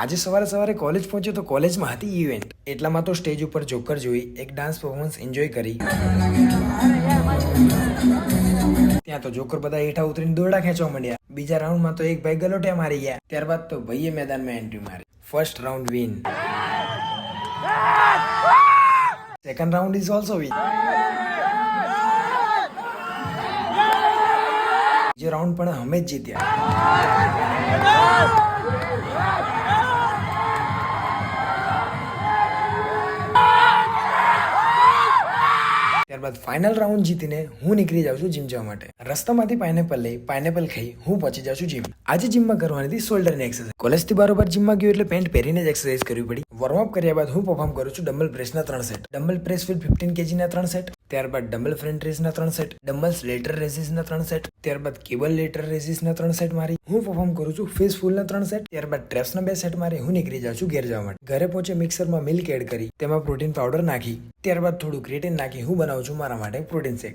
આજે સવારે સવારે કોલેજ પહોંચ્યો તો કોલેજમાં હતી ઇવેન્ટ, એટલામાં તો સ્ટેજ ઉપર જોકર જોઈ એક ડાન્સ પરફોર્મન્સ એન્જોય કરી. ત્યાં તો જોકર બધા હેઠા ઉતરીને દોરડા ખેંચવા માંડ્યા. બીજા રાઉન્ડમાં તો એક ભાઈ ગલોટિયા મારી ગયા. ત્યારબાદ તો ભાઈએ મેદાનમાં એન્ટ્રી મારી. First round win. Second round is also win. બીજો રાઉન્ડ પણ અમે જ જીત્યા. ત્યારબાદ ફાઇનલ રાઉન્ડ જીતીને હું નીકળી જાઉં છું જીમ જવા માટે. રસ્તામાંથી પાઇનેપલ લઈ પાઇનેપલ ખાઈ હું પહોંચી જાઉં છું જીમ. આજે જીમમાં કરવાની હતી શોલ્ડરની એક્સરસાઇઝ. કોલેજથી બરોબર જીમમાં ગયો એટલે પેન્ટ પહેરીને જ એક્સરસાઇઝ કરવી પડી. વોર્મઅપ કર્યા બાદ હું પરફોર્મ કરું છું ડમ્બલ પ્રેસના 3 set, dumbbell press with 15 kg ના 3 સેટ, ત્યારબાદ ડમ્બલ ફ્રન્ટ રેઝના 3 સેટ, ડમ્બલ્સ લેટર રેઝિસના 3 સેટ, ત્યારબાદ કેબલ લેટર રેઝિસના 3 સેટ મારી હું પરફોર્મ કરું છું ફેસ ફૂલના 3 સેટ, ત્યારબાદ ટ્રેપ્સના 2 સેટ મારી હું નીકળી જાઉં છું ઘેર જવા માટે. ઘરે પહોંચે મિક્સરમાં મિલ્ક એડ કરી તેમાં પ્રોટીન પાવડર નાખી ત્યારબાદ થોડું ક્રિએટિન નાખી હું બનાવું છું મારા માટે પ્રોટીન શેક.